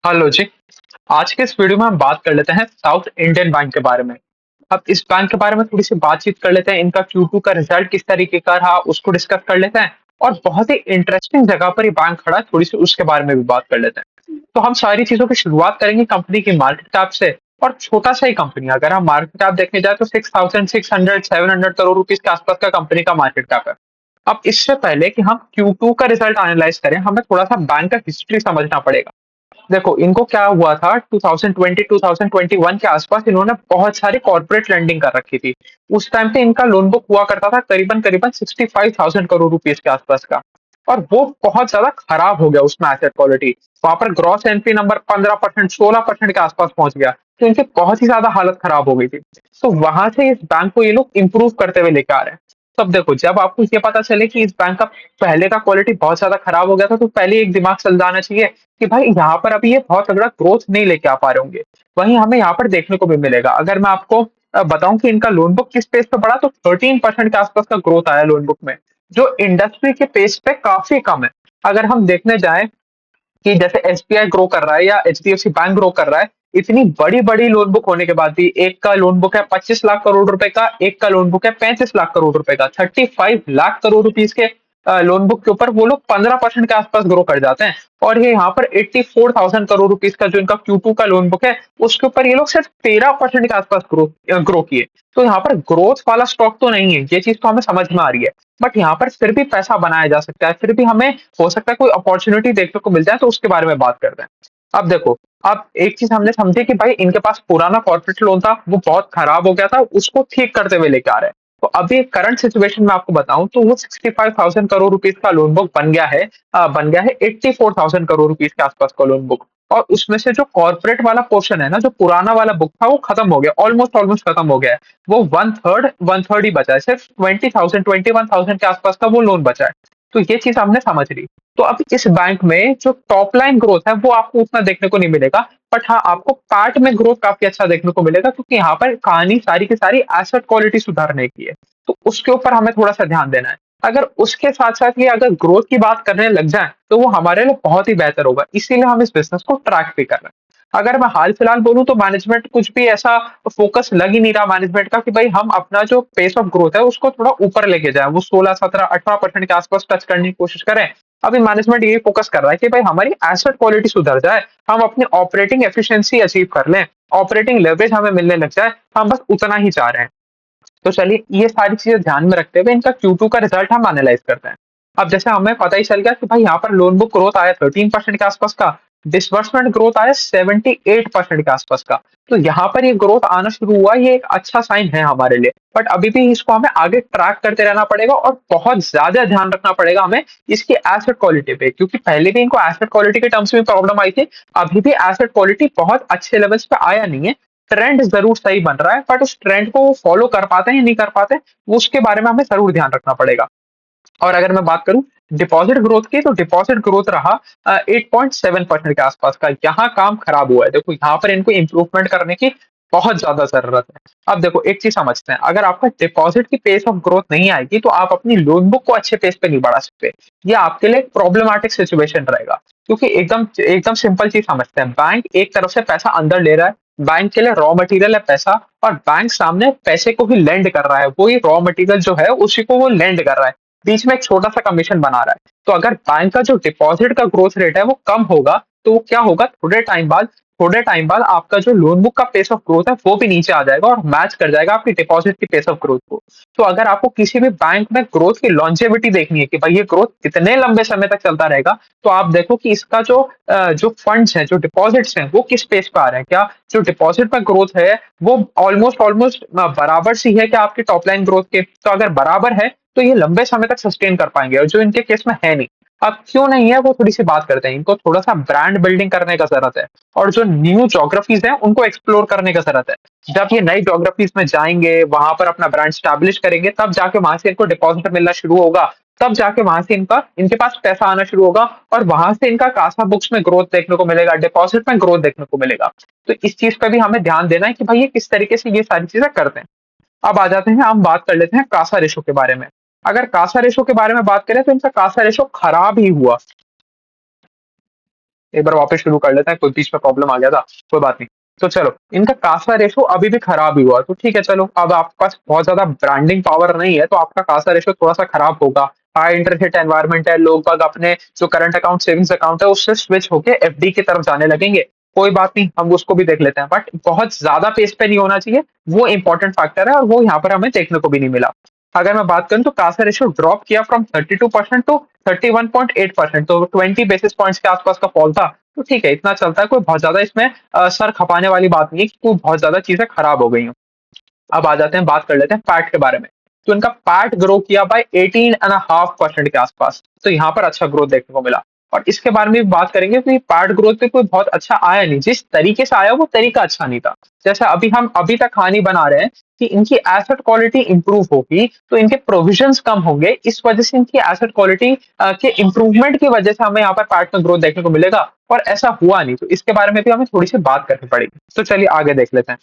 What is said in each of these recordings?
Hello जी। आज के इस वीडियो में हम बात कर लेते हैं साउथ इंडियन बैंक के बारे में। अब इस बैंक के बारे में थोड़ी सी बातचीत कर लेते हैं, इनका Q2 का रिजल्ट किस तरीके का रहा उसको डिस्कस कर लेते हैं और बहुत ही इंटरेस्टिंग जगह पर ये बैंक खड़ा है, थोड़ी सी उसके बारे में भी बात कर लेते हैं। तो हम सारी चीजों की शुरुआत करेंगे कंपनी की मार्केट कैप से। और छोटा सा ही कंपनी, अगर हम मार्केट कैप देखने जाए तो 6,600 700 करोड़ रुपीज के आसपास का कंपनी का मार्केट कैप है। अब इससे पहले कि हम Q2 का रिजल्ट एनालाइज करें, हमें थोड़ा सा बैंक का हिस्ट्री समझना पड़ेगा। देखो इनको क्या हुआ था, 2020 2021 के आसपास इन्होंने बहुत सारी कॉर्पोरेट लेंडिंग कर रखी थी। उस टाइम पे इनका लोन बुक हुआ करता था करीबन करीबन 65,000 करोड़ रुपीज के आसपास का। और वो बहुत ज्यादा खराब हो गया उसमें एसेट क्वालिटी। वहां पर ग्रॉस एनपी नंबर 15% 16% के आसपास पहुंच गया। तो इनकी बहुत ही ज्यादा हालत खराब हो गई थी। तो वहां से इस बैंक को ये लोग इंप्रूव करते हुए लेके आ रहे हैं। तब देखो, जब आपको ये पता चले कि इस बैंक का पहले का क्वालिटी बहुत ज्यादा खराब हो गया था, तो पहले एक दिमाग चल जाना चाहिए कि भाई यहाँ पर अभी ये बहुत तगड़ा ग्रोथ नहीं लेके आ पा रहे होंगे। वहीं हमें यहाँ पर देखने को भी मिलेगा, अगर मैं आपको बताऊं कि इनका लोन बुक किस पेस पे बढ़ा, तो 13% के आसपास का ग्रोथ आया लोन बुक में, जो इंडस्ट्री के पेस पे काफी कम है। अगर हम देखने जाएं कि जैसे एसबीआई ग्रो कर रहा है या एचडीएफसी बैंक ग्रो कर रहा है, इतनी बड़ी बड़ी लोन बुक होने के बाद भी, एक का लोन बुक है 25 लाख करोड़ रुपए का, एक का लोन बुक है 35 लाख करोड़ रुपए का, 35 लाख करोड़ रुपीज के लोन बुक के ऊपर वो लोग 15% के आसपास ग्रो कर जाते हैं। और ये यहाँ पर 84,000 करोड़ रुपीज का जो इनका Q2 का लोन बुक है, उसके ऊपर ये लोग सिर्फ 13% के आसपास ग्रो किए। तो यहाँ पर ग्रोथ वाला स्टॉक तो नहीं है, ये चीज तो हमें समझ में आ रही है। बट यहाँ पर फिर भी पैसा बनाया जा सकता है, फिर भी हमें हो सकता है कोई अपॉर्चुनिटी देखने को मिल जाए, तो उसके बारे में बात करते हैं। अब देखो, अब एक चीज हमने समझी कि भाई इनके पास पुराना कॉर्पोरेट लोन था, वो बहुत खराब हो गया था, उसको ठीक करते हुए लेके आ रहे हैं। तो अभी करंट सिचुएशन में आपको बताऊं तो वो 65,000 करोड़ रुपीज का लोन बुक बन गया है 84,000 करोड़ रुपीज के आसपास का लोन बुक। और उसमें से जो कॉर्पोरेट वाला पोर्शन है ना, जो पुराना वाला बुक था, वो खत्म हो गया, ऑलमोस्ट ऑलमोस्ट खत्म हो गया है। वो वन थर्ड ही बचा है, सिर्फ 21,000 के आसपास का वो लोन बचा है। तो ये चीज हमने समझ ली। तो अब इस बैंक में जो टॉप लाइन ग्रोथ है वो आपको उतना देखने को नहीं मिलेगा। बट हाँ, आपको पैट में ग्रोथ काफी अच्छा देखने को मिलेगा, क्योंकि यहाँ पर कहानी सारी की सारी एसेट क्वालिटी सुधारने की है। तो उसके ऊपर हमें थोड़ा सा ध्यान देना है। अगर उसके साथ साथ ये अगर ग्रोथ की बात करने लग जाए, तो वो हमारे लिए बहुत ही बेहतर होगा, इसीलिए हम इस बिजनेस को ट्रैक भी कर रहे हैं। अगर मैं हाल फिलहाल बोलूं तो मैनेजमेंट कुछ भी ऐसा फोकस लग ही नहीं रहा मैनेजमेंट का कि भाई हम अपना जो पेस ऑफ ग्रोथ है उसको थोड़ा ऊपर लेके जाएं, वो 16 17 18% के आसपास टच करने की कोशिश करें। अभी मैनेजमेंट यही फोकस कर रहा है कि भाई हमारी एसेट क्वालिटी सुधर जाए, हम अपनी ऑपरेटिंग एफिशिएंसी अचीव कर लें, ऑपरेटिंग लेवरेज हमें मिलने लग जाए। हम बस उतना ही चाह रहे हैं। तो चलिए, ये सारी चीजें ध्यान में रखते हुए इनका Q2 का रिजल्ट हम एनालाइज करते हैं। अब जैसे हमें पता ही चल गया कि भाई यहाँ पर लोन बुक ग्रोथ आया 13% के आसपास का, डिसबर्समेंट ग्रोथ आया 78% के आसपास का। तो यहाँ पर ये ग्रोथ आना शुरू हुआ, ये एक अच्छा साइन है हमारे लिए। बट अभी भी इसको हमें आगे ट्रैक करते रहना पड़ेगा और बहुत ज्यादा ध्यान रखना पड़ेगा हमें इसकी एसेट क्वालिटी पे, क्योंकि पहले भी इनको एसेट क्वालिटी के टर्म्स में प्रॉब्लम आई थी। अभी भी एसेट क्वालिटी बहुत अच्छे लेवल्स पे आया नहीं है। ट्रेंड जरूर सही बन रहा है, बट उस ट्रेंड को वो फॉलो कर पाते हैं या नहीं कर पाते, वो उसके बारे में हमें जरूर ध्यान रखना पड़ेगा। और अगर मैं बात करूं डिपॉजिट ग्रोथ की, तो डिपॉजिट ग्रोथ रहा 8.7% के आसपास का। यहाँ काम खराब हुआ है, देखो यहाँ पर इनको इंप्रूवमेंट करने की बहुत ज्यादा जरूरत है। अब देखो एक चीज समझते हैं, अगर आपका डिपॉजिट की पेस ऑफ ग्रोथ नहीं आएगी, तो आप अपनी लोन बुक को अच्छे पेस पे नहीं बढ़ा सकते। ये आपके लिए प्रॉब्लमेटिक सिचुएशन रहेगा। क्योंकि एकदम एकदम सिंपल चीज समझते हैं, बैंक एक तरफ से पैसा अंदर ले रहा है, बैंक के लिए रॉ मटेरियल है पैसा, और बैंक सामने पैसे को ही लेंड कर रहा है, वही रॉ मटेरियल जो है उसी को वो लेंड कर रहा है, बीच में एक छोटा सा कमीशन बना रहा है। तो अगर बैंक का जो डिपॉजिट का ग्रोथ रेट है वो कम होगा, तो वो क्या होगा, थोड़े टाइम बाद आपका जो लोन बुक का पेस ऑफ ग्रोथ है वो भी नीचे आ जाएगा और मैच कर जाएगा आपकी डिपॉजिट की पेस ऑफ ग्रोथ को। तो अगर आपको किसी भी बैंक में ग्रोथ की लॉन्जेविटी देखनी है कि भाई ये ग्रोथ कितने लंबे समय तक चलता रहेगा, तो आप देखो कि इसका जो फंड्स हैं, जो डिपॉजिट्स हैं, वो किस पेस पे आ रहे हैं। क्या जो डिपॉजिट में ग्रोथ है वो ऑलमोस्ट ऑलमोस्ट बराबर सी है क्या आपकी टॉप लाइन ग्रोथ के? तो अगर बराबर है, तो ये लंबे समय तक सस्टेन कर पाएंगे, और जो इनके केस में है नहीं। अब क्यों नहीं है, वो थोड़ी सी बात करते हैं। इनको थोड़ा सा ब्रांड बिल्डिंग करने का जरूरत है, और जो न्यू जोग्राफीज है उनको एक्सप्लोर करने का जरूरत है। जब ये नई जोग्राफीज में जाएंगे, वहां पर अपना ब्रांड स्टैब्लिश करेंगे, तब जाके वहां से इनको डिपॉजिट मिलना शुरू होगा। तब जाके वहां से इनके पास पैसा आना शुरू होगा, और वहां से इनका कासा बुक्स में ग्रोथ देखने को मिलेगा, डिपॉजिट में ग्रोथ देखने को मिलेगा। तो इस चीज पे भी हमें ध्यान देना है कि भाई ये किस तरीके से ये सारी चीजें करते हैं। अब आ जाते हैं, हम बात कर लेते हैं कासा रेशो के बारे में। अगर कासा रेशो के बारे में बात करें, तो इनका कासा रेशो खराब ही हुआ। एक बार वापस शुरू कर लेते हैं, कोई बीच में प्रॉब्लम आ गया था, कोई बात नहीं। तो चलो, इनका कासा रेशो अभी भी खराब ही हुआ, तो ठीक है चलो, अब आपके पास बहुत ज़्यादा ब्रांडिंग पावर नहीं है, तो आपका कासा रेशो थोड़ा-सा खराब होगा। हाई इंटरेस्ट रेट एनवायरनमेंट है, लोग बाग अपने जो करंट अकाउंट, सेविंग्स अकाउंट है, उससे स्विच होके एफडी की तरफ जाने लगेंगे। कोई बात नहीं, हम उसको भी देख लेते हैं, बट बहुत ज़्यादा पेस पे नहीं होना चाहिए, वो इम्पोर्टेंट फैक्टर है और वो यहाँ पर हमें देखने को भी नहीं मिला। अगर मैं बात करूँ तो कासा रेशियो ड्रॉप किया फ्रॉम 32% टू 31.8%, तो 20 बेसिस पॉइंट्स के आसपास का फॉल था। तो ठीक है, इतना चलता है, कोई बहुत ज़्यादा इसमें सर खपाने वाली बात नहीं है कि कोई बहुत ज़्यादा चीज़ें खराब हो गई हों। अब आ जाते हैं, बात कर लेते हैं पैट के बारे में। तो इनका पैट ग्रो किया बाय 18.5% के आसपास, तो यहाँ पर अच्छा ग्रोथ देखने को मिला। और इसके बारे में भी बात करेंगे कि पैट ग्रोथ पे कोई बहुत अच्छा आया नहीं, जिस तरीके से आया वो तरीका अच्छा नहीं था। जैसे अभी हम अभी तक कहानी बना रहे हैं कि इनकी एसेट क्वालिटी इंप्रूव होगी, तो इनके प्रोविजंस कम होंगे, इस वजह से इनकी एसेट क्वालिटी के इंप्रूवमेंट की वजह से हमें यहाँ पर पैट में ग्रोथ देखने को मिलेगा, और ऐसा हुआ नहीं, तो इसके बारे में भी हमें थोड़ी सी बात करनी पड़ेगी। तो चलिए आगे देख लेते हैं।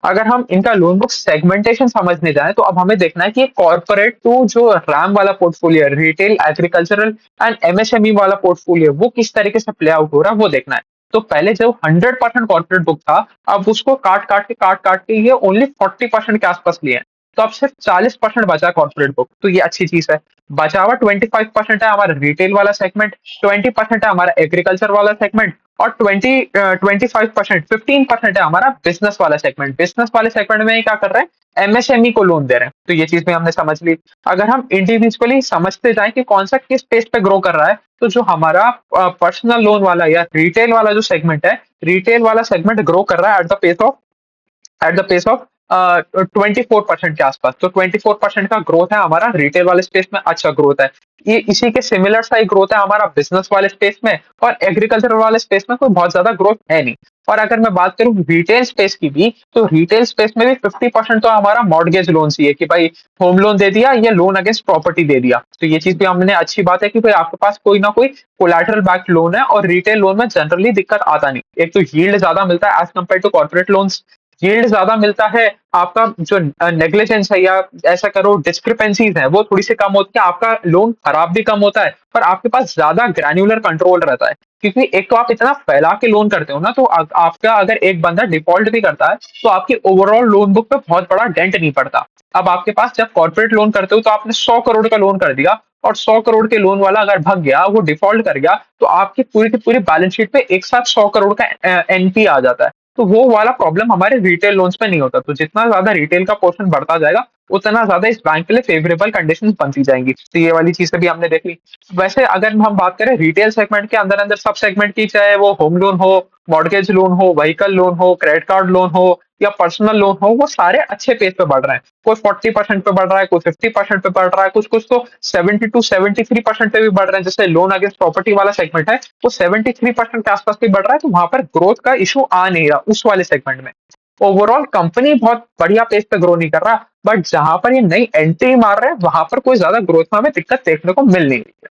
अगर हम इनका लोन बुक सेगमेंटेशन समझने जाएँ, तो अब हमें देखना है कि कॉर्पोरेट टू जो रैम वाला पोर्टफोलियो है, रिटेल, एग्रीकल्चरल एंड एमएसएमई वाला पोर्टफोलियो है, वो किस तरीके से प्ले आउट हो रहा है, वो देखना है। तो पहले जो 100% कॉर्पोरेट बुक था, अब उसको काट-काट के ये ओनली 40% के आसपास लिए हैं। तो अब सिर्फ 40% बचा है कॉर्पोरेट बुक, तो ये अच्छी चीज़ है। बचा हुआ 25% है हमारा रिटेल वाला सेगमेंट, 20% है हमारा एग्रीकल्चर वाला सेगमेंट, और 25% 15% है हमारा बिजनेस वाला सेगमेंट। बिजनेस वाले सेगमेंट में ये क्या कर रहे हैं, एमएसएमई को लोन दे रहे हैं, तो ये चीज भी हमने समझ ली। अगर हम इंडिविजुअली समझते जाएं कि कौन सा किस पेज पे ग्रो कर रहा है, तो जो हमारा पर्सनल लोन वाला या रिटेल वाला जो सेगमेंट है, रिटेल वाला सेगमेंट ग्रो कर रहा है एट द पेस ऑफ 24% के आसपास। तो 24% का ग्रोथ है हमारा रिटेल वाले स्पेस में, अच्छा ग्रोथ है। ये इसी के सिमिलर सा ही ग्रोथ है हमारा बिजनेस वाले स्पेस में, और एग्रीकल्चर वाले स्पेस में कोई बहुत ज्यादा ग्रोथ है नहीं। और अगर मैं बात करूं रिटेल स्पेस की भी, तो रिटेल स्पेस में भी 50% तो हमारा मॉर्गेज लोन ही है, कि भाई होम लोन दे दिया या लोन अगेंस्ट प्रॉपर्टी दे दिया। तो ये चीज भी हमने अच्छी बात है कि भाई आपके पास कोई ना कोई कोलैटरल बैक्ड लोन है, और रिटेल लोन में जनरली दिक्कत आता नहीं। एक तो यील्ड ज्यादा मिलता है as compare to corporate loans, yield ज्यादा मिलता है, आपका जो नेग्लिजेंस है या ऐसा करो डिस्क्रिपेंसीज है वो थोड़ी सी कम होती है, आपका लोन खराब भी कम होता है, पर आपके पास ज्यादा ग्रैन्युलर कंट्रोल रहता है। क्योंकि एक तो आप इतना फैला के लोन करते हो ना, तो आपका अगर एक बंदा डिफॉल्ट भी करता है, तो आपकी ओवरऑल लोन बुक पे बहुत बड़ा डेंट नहीं पड़ता। अब आपके पास जब कॉर्पोरेट लोन करते हो, तो आपने 100 करोड़ का लोन कर दिया, और 100 करोड़ के लोन वाला अगर भग गया, वो डिफॉल्ट कर गया, तो आपकी पूरी की पूरी बैलेंस शीट पे एक साथ 100 करोड़ का एनपी आ जाता है। तो वो वाला प्रॉब्लम हमारे रिटेल लोन्स में नहीं होता। तो जितना ज्यादा रिटेल का पोर्शन बढ़ता जाएगा, उतना ज्यादा इस बैंक के लिए फेवरेबल कंडीशन बनती जाएंगी। तो ये वाली चीजें भी हमने देख ली। वैसे अगर हम बात करें रिटेल सेगमेंट के अंदर अंदर सब सेगमेंट की, चाहे वो होम लोन हो, मॉर्गेज लोन हो, व्हीकल लोन हो, क्रेडिट कार्ड लोन हो, या पर्सनल लोन हो, वो सारे अच्छे पेज पे बढ़ रहे हैं। कोई 40% पे बढ़ रहा है, कोई 50% पे बढ़ रहा है, कुछ कुछ तो 70 to 73% पे भी बढ़ रहे हैं। जैसे लोन अगेंस्ट प्रॉपर्टी वाला सेगमेंट है, वो 73% के आसपास भी बढ़ रहा है, तो वहां पर ग्रोथ का इशू आ नहीं रहा उस वाले सेगमेंट में। ओवरऑल कंपनी बहुत बढ़िया पेज पे ग्रो नहीं कर रहा, बट जहां पर ये नई एंट्री मार रहे हैं, वहां पर कोई ज्यादा ग्रोथ में हमें दिक्कत देखने को मिल नहीं रही है।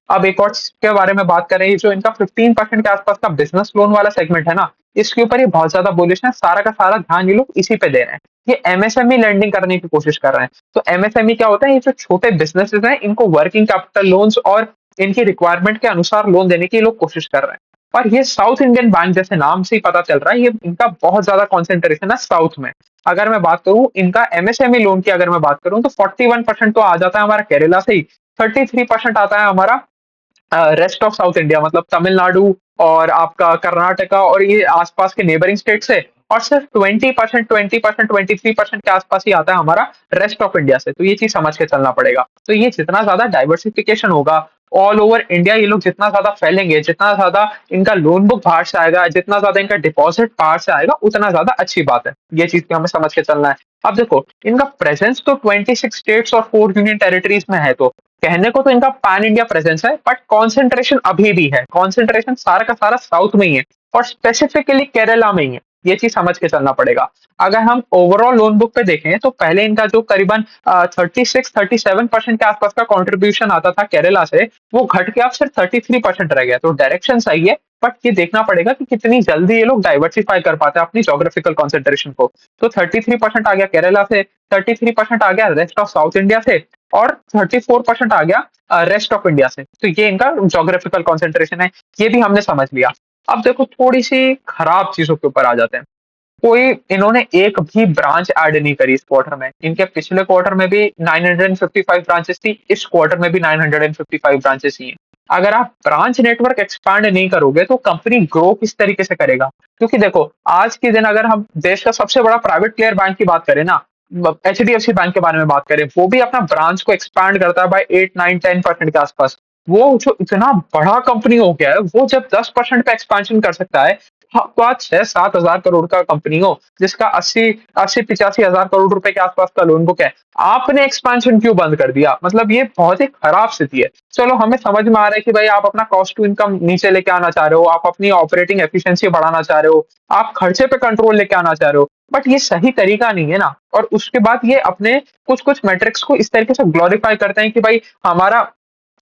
अब एक और के बारे में बात करें, ये जो इनका 15% के आसपास का बिजनेस लोन वाला सेगमेंट है ना, इसके ऊपर ये बहुत ज्यादा बुलिश है, सारा का सारा ध्यान ये लोग इसी पे दे रहे हैं। ये एमएसएमई लेंडिंग करने की कोशिश कर रहे हैं। तो एमएसएमई क्या होता है, ये जो छोटे बिजनेसेस हैं, इनको वर्किंग कैपिटल लोन्स और इनकी रिक्वायरमेंट के अनुसार लोन देने की ये लोग कोशिश कर रहे हैं। और ये साउथ इंडियन बैंक, जैसे नाम से ही पता चल रहा है, ये इनका बहुत ज्यादा कॉन्सेंट्रेशन है साउथ में। अगर मैं बात करूं इनका एमएसएमई लोन की, अगर मैं बात करूं तो 41% तो आ जाता है हमारा केरला से ही, 33% आता है हमारा रेस्ट ऑफ साउथ इंडिया, मतलब तमिलनाडु और आपका कर्नाटका और ये आसपास के नेबरिंग स्टेट से, और सिर्फ 20%, 23% के आसपास ही आता है हमारा रेस्ट ऑफ इंडिया से। तो ये चीज समझ के चलना पड़ेगा। तो ये जितना ज्यादा डाइवर्सिफिकेशन होगा ऑल ओवर इंडिया, ये लोग जितना ज्यादा फैलेंगे, जितना ज्यादा इनका लोन बुक बाहर से आएगा, जितना ज्यादा इनका डिपॉजिट बाहर से आएगा, उतना ज्यादा अच्छी बात है। ये चीज भी हमें समझ के चलना है। अब देखो, इनका प्रेजेंस तो 26 स्टेट्स और 4 यूनियन टेरिटरीज में है, तो कहने को तो इनका पैन इंडिया प्रेजेंस है, बट कॉन्सेंट्रेशन अभी भी है, कॉन्सेंट्रेशन सारा का सारा साउथ में ही है, और स्पेसिफिकली केरला में ही है। ये चीज समझ के चलना पड़ेगा। अगर हम ओवरऑल लोन बुक पे देखें, तो पहले इनका जो करीबन 36-37% के आसपास का कंट्रीब्यूशन आता था केरला से, वो घट के अब सिर्फ 33% रह गया। तो डायरेक्शन सही है, बट ये देखना पड़ेगा कि कितनी जल्दी ये लोग डाइवर्सिफाई कर पाते हैं अपनी जोग्राफिकल कॉन्सेंट्रेशन को। तो 33% आ गया केरला से, 33% आ गया रेस्ट ऑफ साउथ इंडिया से, और 34% आ गया रेस्ट ऑफ इंडिया से। तो ये इनका जोग्राफिकल कॉन्सेंट्रेशन है, ये भी हमने समझ लिया। अब देखो थोड़ी-सी खराब चीज़ों के ऊपर आ जाते हैं। कोई इन्होंने एक भी ब्रांच ऐड नहीं करी इस क्वार्टर में। इनके पिछले क्वार्टर में भी 955 ब्रांचेस थी, इस क्वार्टर में भी 955 ब्रांचेस ही हैं। अगर आप ब्रांच नेटवर्क एक्सपैंड नहीं करोगे तो कंपनी ग्रो किस तरीके से करेगा? क्योंकि देखो आज के दिन अगर हम देश का सबसे बड़ा प्राइवेट प्लेयर बैंक की बात करें ना, एचडीएफसी बैंक के बारे में बात करें, वो भी अपना ब्रांच को एक्सपैंड करता है बाय 8, 9, 10% के आसपास। वो जो इतना बड़ा कंपनी हो गया है, वो जब 10% पे एक्सपेंशन कर सकता है, हाँ, तो आज 6-7 हज़ार करोड़ का कंपनी हो, जिसका 80-85 हज़ार करोड़ रुपए के आसपास का लोन बुक है, आपने एक्सपेंशन क्यों बंद कर दिया? मतलब ये बहुत ही खराब स्थिति है। चलो हमें समझ में आ रहा है कि भाई आप अपना कॉस्ट टू इनकम नीचे लेके आना चाह रहे हो, आप अपनी ऑपरेटिंग एफिशिएंसी बढ़ाना चाह रहे हो, आप खर्चे पे कंट्रोल लेके आना चाह रहे हो, बट ये सही तरीका नहीं है ना। और उसके बाद ये अपने कुछ-कुछ मैट्रिक्स को इस तरीके से ग्लोरीफाई करते हैं कि भाई हमारा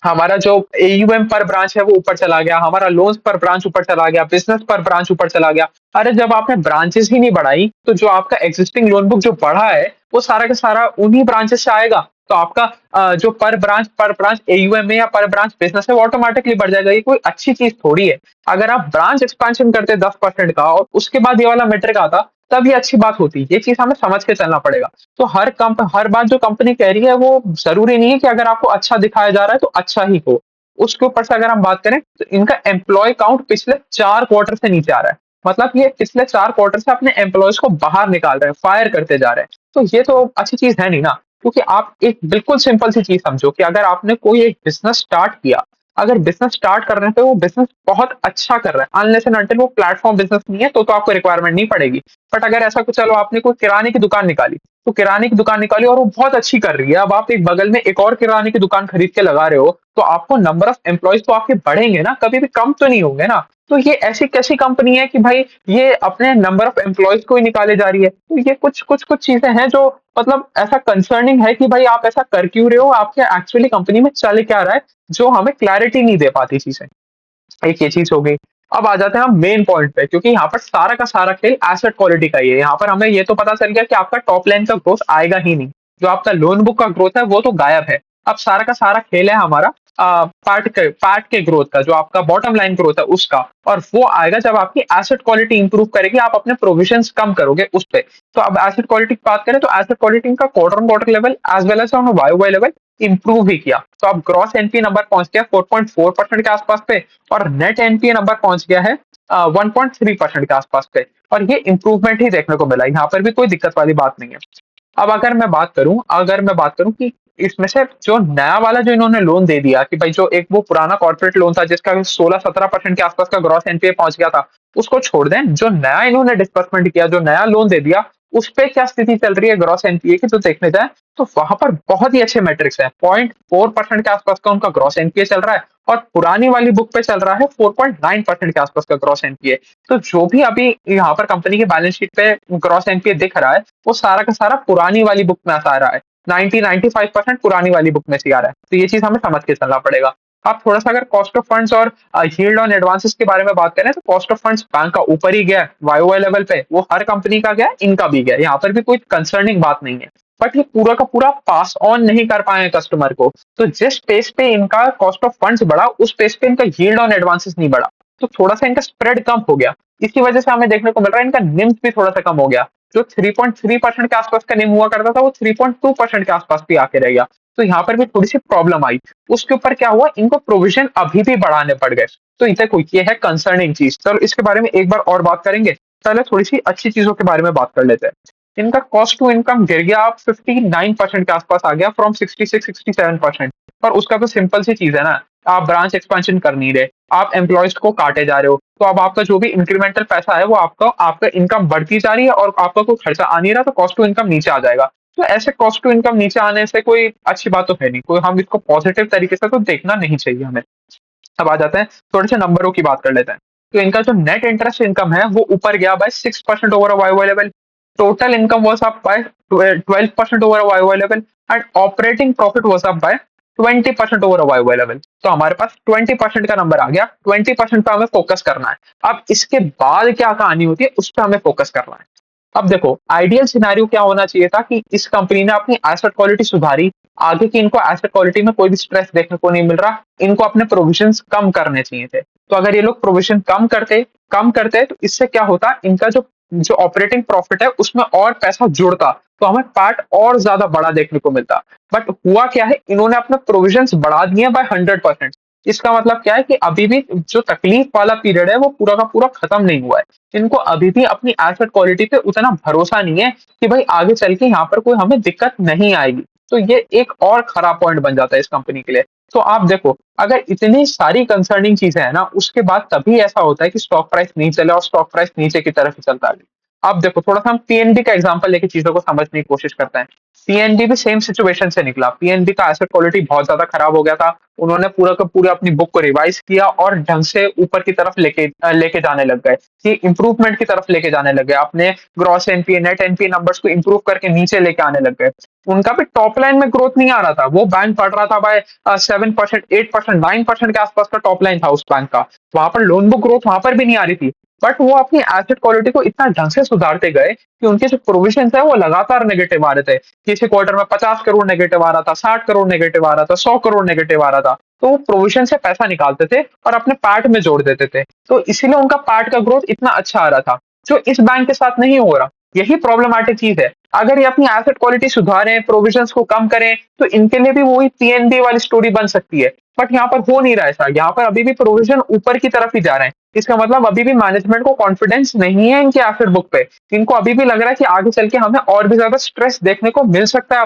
हमारा जो एयूएम पर ब्रांच है वो ऊपर चला गया, हमारा लोन्स पर ब्रांच ऊपर चला गया, बिज़नेस पर ब्रांच ऊपर चला गया। अरे जब आपने ब्रांचेज़ ही नहीं बढ़ाई, तो जो आपका एक्जिस्टिंग लोन बुक जो बढ़ा है, वो सारा का सारा उन्हीं ब्रांचेज़ से आएगा। तो आपका जो पर ब्रांच एयूएम है या पर ब्रांच बिज़नेस है, वो ऑटोमैटिकली बढ़ जाएगा। ये कोई अच्छी चीज़ थोड़ी है। अगर आप ब्रांच एक्सपेंशन करते 10% का और उसके बाद ये वाला मैट्रिक आता, तब ये अच्छी बात होती। ये चीज़ हमें समझ के चलना पड़ेगा। तो हर बात जो कंपनी कह रही है वो ज़रूरी नहीं है कि अगर आपको अच्छा दिखाया जा रहा है तो अच्छा ही हो। उसके ऊपर से अगर हम बात करें तो इनका एम्प्लॉयी काउंट पिछले 4 क्वार्टर से नीचे आ रहा है। मतलब ये पिछले 4 क्वार्टर से अपने एम्प्लॉइज़ को बाहर निकाल रहे हैं, फायर करते जा रहे हैं। तो ये तो अच्छी चीज़ है नहीं ना, क्योंकि आप एक बिल्कुल सिंपल सी चीज़ समझो कि अगर आपने कोई एक बिज़नेस स्टार्ट किया, अगर बिज़नेस स्टार्ट कर रहे हैं तो वो बिज़नेस बहुत अच्छा कर रहा है, अनलेस एंड अनटिल वो प्लेटफ़ॉर्म बिज़नेस नहीं है तो आपको रिक्वायरमेंट नहीं पड़ेगी। बट अगर ऐसा कुछ चलो आपने कोई किराने की दुकान निकाली, तो किराने की दुकान निकाली और वो बहुत अच्छी कर रही है। अब आप एक बगल में एक और किराने की दुकान खरीद के लगा रहे हो, तो आपको नंबर ऑफ एम्प्लॉइज़ तो आपके बढ़ेंगे ना, कभी भी कम तो नहीं होंगे ना। तो ये ऐसी कैसी कंपनी है कि भाई ये अपने नंबर ऑफ एम्प्लॉइज़ को ही निकाले जा रही है। तो ये कुछ चीज़ें हैं जो मतलब ऐसा कंसर्निंग है कि भाई आप ऐसा कर क्यों रहे हो? आपके एक्चुअली कंपनी में चल क्या रहा है, जो हमें क्लैरिटी नहीं दे पाती चीज़ें। एक ये चीज़ हो गई। अब आ जाते हैं हम मेन पॉइंट पे, क्योंकि यहाँ पर सारा का सारा खेल एसेट क्वालिटी का ही है। यहाँ पर हमें ये तो पता चल गया कि आपका टॉप लाइन का ग्रोथ आएगा ही नहीं। जो आपका लोन बुक का ग्रोथ है वो तो गायब है। अब सारा का सारा खेल है हमारा पार्ट के ग्रोथ का, जो आपका बॉटम लाइन ग्रोथ है उसका, और वो आएगा जब आपकी एसेट क्वालिटी इंप्रूव करेगी, आप अपने प्रोविजंस कम करोगे उस पे। तो अब एसेट क्वालिटी की बात करें तो एसेट क्वालिटी का quarter on quarter level as well as on Y level improve भी किया। तो अब ग्रॉस एनपीए नंबर पहुंच गया 4.4% के आसपास पे, और नेट एनपीए नंबर पहुंच गया है 1.3% के आसपास पे। और ये इंप्रूवमेंट ही देखने को मिला, यहाँ पर भी कोई दिक्कत वाली बात नहीं है। अब अगर मैं बात करूं कि इसमें से जो नया वाला जो इन्होंने लोन दे दिया कि भाई जो एक वो पुराना कॉर्पोरेट लोन था जिसका 16-17% के आसपास का ग्रॉस एनपीए पहुंच गया था, उसको छोड़ दें। जो नया इन्होंने डिस्बर्समेंट किया, जो नया लोन दे दिया, उस पे क्या स्थिति चल रही है ग्रॉस एनपीए की, तो देखने जाए तो वहां पर बहुत ही अच्छे मेट्रिक्स हैं। 0.4% के आसपास का उनका ग्रॉस एनपीए चल रहा है, और पुरानी वाली बुक पे चल रहा है 4.9% के आसपास का ग्रॉस एनपीए। तो जो भी अभी यहाँ पर कंपनी के बैलेंस शीट पे ग्रॉस एनपीए दिख रहा है, वो सारा का सारा पुरानी वाली बुक में आ रहा है। 90-95% पुरानी वाली बुक में से आ रहा है। तो ये चीज़ हमें समझ के चलना पड़ेगा। आप थोड़ा-सा अगर कॉस्ट ऑफ फंड्स और यील्ड ऑन एडवांसेस के बारे में बात करें तो कॉस्ट ऑफ फंड्स बैंक का ऊपर ही गया है, वाई-ओवाई लेवल पे। वो हर कंपनी का गया है, इनका भी गया है। यहाँ पर भी कोई कंसर्निंग बात नहीं है। बट ये पूरा का पूरा पास ऑन नहीं कर पाए हैं कस्टमर को। तो जिस पेस पे इनका कॉस्ट ऑफ फंड्स बढ़ा, उस पेस पे इनका यील्ड ऑन एडवांसेस नहीं बढ़ा। तो थोड़ा-सा इनका स्प्रेड कम हो गया। इसकी वजह से हमें देखने को मिल रहा है इनका निम्स भी थोड़ा-सा कम हो गया। जो 3.3% के आसपास का निम हुआ करता था, वो 3.2% के आसपास भी आके रह गया। तो यहाँ पर भी थोड़ी-सी प्रॉब्लम आई। उसके ऊपर क्या हुआ, इनको प्रोविज़न अभी भी बढ़ाने पड़ गए। तो ये देखो ये है कंसर्निंग चीज़। चलो इसके बारे में एक बार और बात करेंगे। पहले थोड़ी-सी अच्छी चीज़ों के बारे में बात कर लेते हैं। इनका कॉस्ट टू इनकम गिर गया, अब 59% के आसपास आ गया फ्रॉम 66-67%। और उसका तो सिंपल सी चीज़ है ना, आप ब्रांच एक्सपेंशन कर नहीं रहे, आप एम्प्लॉइज़ को काटे जा रहे हो, तो अब आपका जो भी इंक्रीमेंटल पैसा है वो आपका आपका इनकम बढ़ती जा रही है और आपका कोई खर्चा आ नहीं रहा, तो कॉस्ट टू इनकम नीचे आ जाएगा। तो ऐसे कॉस्ट टू इनकम नीचे आने से कोई अच्छी बात तो है नहीं, कोई हम इसको पॉजिटिव तरीके से तो देखना नहीं चाहिए हमें। अब आ जाते हैं, थोड़े से नंबरों की बात कर लेते हैं। तो इनका जो नेट इंटरेस्ट इनकम है वो ऊपर गया by 6% over a Y level. Total income was up by 12% over a Y level, and operating profit was up by 20% over a Y level. तो हमारे पास 20% का नंबर आ गया। 20% पे हमें फोकस करना है। अब इसके बाद क्या कहानी होती है उस पे हमें फोकस करना है। अब देखो आइडियल सिनेरियो क्या होना चाहिए था कि इस कंपनी ने अपनी एसेट क्वालिटी सुधारी, आगे की इनको एसेट क्वालिटी में कोई भी स्ट्रेस देखने को नहीं मिल रहा, इनको अपने प्रोविजंस कम करने चाहिए थे। तो अगर ये लोग प्रोविजन कम करते तो इससे क्या होता, इनका जो जो ऑपरेटिंग प्रॉफिट है उसमें और पैसा जुड़ता, तो हमें पार्ट और ज्यादा बड़ा देखने को मिलता। बट हुआ क्या है, इन्होंने अपने प्रोविजंस बढ़ा दिए बाय 100%। इसका मतलब क्या है कि अभी भी जो तकलीफ वाला पीरियड है वो पूरा का पूरा खत्म नहीं हुआ है। इनको अभी भी अपनी एसेट क्वालिटी पे उतना भरोसा नहीं है कि भाई आगे चल के यहाँ पर कोई हमें दिक्कत नहीं आएगी। तो ये एक और खराब पॉइंट बन जाता है इस कंपनी के लिए। तो आप देखो, अगर इतनी सारी कंसर्निंग चीजें हैं ना, उसके बाद तभी ऐसा होता है कि स्टॉक प्राइस नहीं चले और स्टॉक प्राइस नीचे की तरफ ही चलता है। अब देखो, थोड़ा सा हम पीएनबी का एग्जांपल लेके चीजों को समझने की कोशिश करते हैं। पीएनबी भी सेम सिचुएशन से निकला। पीएनबी का एसेट क्वालिटी बहुत ज्यादा खराब हो गया था। उन्होंने पूरा का पूरा अपनी बुक को रिवाइज किया और ढंग से ऊपर की तरफ लेके जाने लग गए, कि इंप्रूवमेंट की तरफ लेके जाने लग गए। अपने gross NPA, net NPA numbers को इंप्रूव करके नीचे लेके आने लग गए। उनका भी टॉप लाइन में ग्रोथ नहीं आ रहा था। वो बैंक बढ़ रहा था बाय 7%, 8%, 9% के आसपास का टॉप लाइन था उस बैंक का। वहां पर लोन बुक ग्रोथ वहां पर भी नहीं आ रही थी। बट वो अपनी एसेट क्वालिटी को इतना ढंग से सुधारते गए कि उनके जो प्रोविजन है वो लगातार नेगेटिव आ रहे थे। किसी क्वार्टर में 50 करोड़ नेगेटिव आ रहा था, 60 करोड़ नेगेटिव आ रहा था, 100 करोड़ नेगेटिव आ रहा था। तो वो प्रोविजन से पैसा निकालते थे और अपने पार्ट में जोड़ देते थे। तो इसीलिए उनका पार्ट का ग्रोथ इतना अच्छा आ रहा था, जो इस बैंक के साथ नहीं हो रहा। यही प्रॉब्लमैटिक चीज है। अगर ये अपनी एसेट क्वालिटी सुधारें, प्रोविजंस को कम करें, तो इनके लिए भी वही पीएनबी वाली स्टोरी बन सकती है। बट यहाँ पर हो नहीं रहा ऐसा। यहाँ पर अभी भी प्रोविजन ऊपर की तरफ ही जा रहे हैं। इसका मतलब अभी भी मैनेजमेंट को कॉन्फिडेंस नहीं है इनके एसेट बुक पे। इनको अभी भी लग रहा है कि आगे चल के हमें और भी ज्यादा स्ट्रेस देखने को मिल सकता है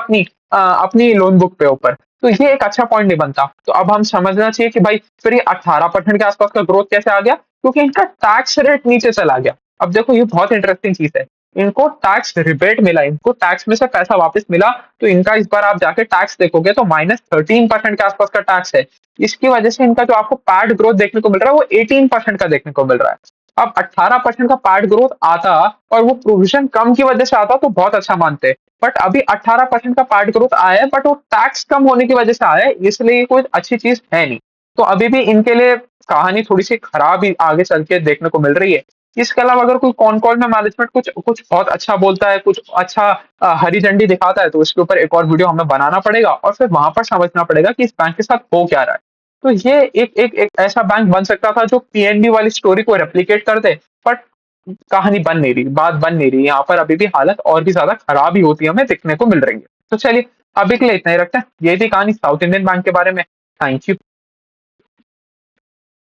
अपनी लोन बुक पे ऊपर। तो ये एक अच्छा पॉइंट नहीं बनता। तो अब हम समझना चाहिए कि भाई फिर ये 18% के आसपास का ग्रोथ कैसे आ गया, क्योंकि इनका टैक्स रेट नीचे चला गया। अब देखो, ये बहुत इंटरेस्टिंग चीज है। इनको टैक्स रिबेट मिला, इनको टैक्स में से पैसा वापस मिला। तो इनका इस बार आप जाके टैक्स देखोगे तो -13% के आसपास का टैक्स है। इसकी वजह से इनका जो आपको पैट ग्रोथ देखने को मिल रहा है वो 18% का देखने को मिल रहा है। अब 18% का पैट ग्रोथ आता और वो प्रोविजन कम की वजह से आता तो बहुत अच्छा मानते। बट अभी 18% का पैट ग्रोथ आया है, बट वो टैक्स कम होने की वजह से आया है, इसलिए ये कोई अच्छी चीज है नहीं। तो अभी भी इनके लिए कहानी थोड़ी सी खराब ही आगे चल के देखने को मिल रही है। इसके अलावा अगर कोई कॉन कॉल में मैनेजमेंट कुछ कुछ बहुत अच्छा बोलता है, कुछ अच्छा हरी झंडी दिखाता है, तो इसके ऊपर एक और वीडियो हमें बनाना पड़ेगा और फिर वहां पर समझना पड़ेगा कि इस बैंक के साथ हो क्या रहा है। तो ये एक ऐसा बैंक बन सकता था जो पीएनबी वाली स्टोरी को रेप्लिकेट कर दे। बट कहानी बन नहीं रही, बात बन नहीं रही। यहाँ पर अभी भी हालत और भी ज्यादा खराब ही होती है हमें देखने को मिल रही है। तो चलिए, अभी के लिए इतना ही रखते हैं। ये थी कहानी साउथ इंडियन बैंक के बारे में। Thank you.